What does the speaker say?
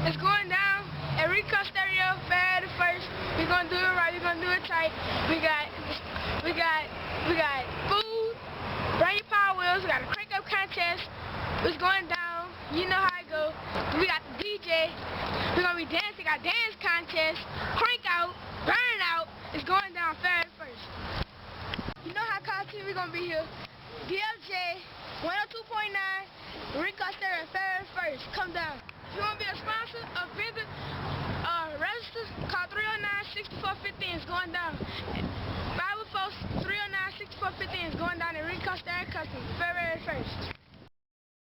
It's going down at Rickey Stereo, Fed first. We're gonna do it right, we're gonna do it tight. We got food, bring your power wheels, we got a crank up contest. It's going down, you know how it go. We got the DJ, we're gonna be dancing, got dance contest, crank out, burn out. It's going down Fed first. You know how content we're gonna be here. DLJ 102.9, Rickey Stereo, Fed first. Come down. If you want to be a sponsor, a visit,